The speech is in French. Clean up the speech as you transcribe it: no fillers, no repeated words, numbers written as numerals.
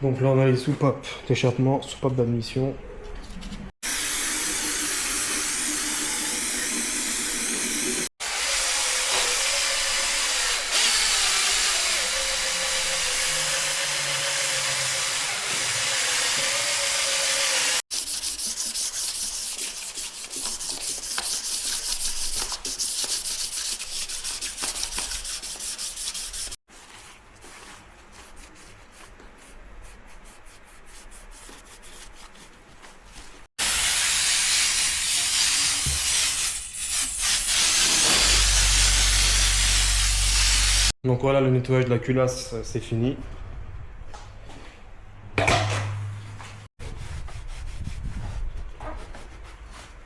Donc là, on a les soupapes d'échappement, soupapes d'admission. Donc voilà, le nettoyage de la culasse, c'est fini.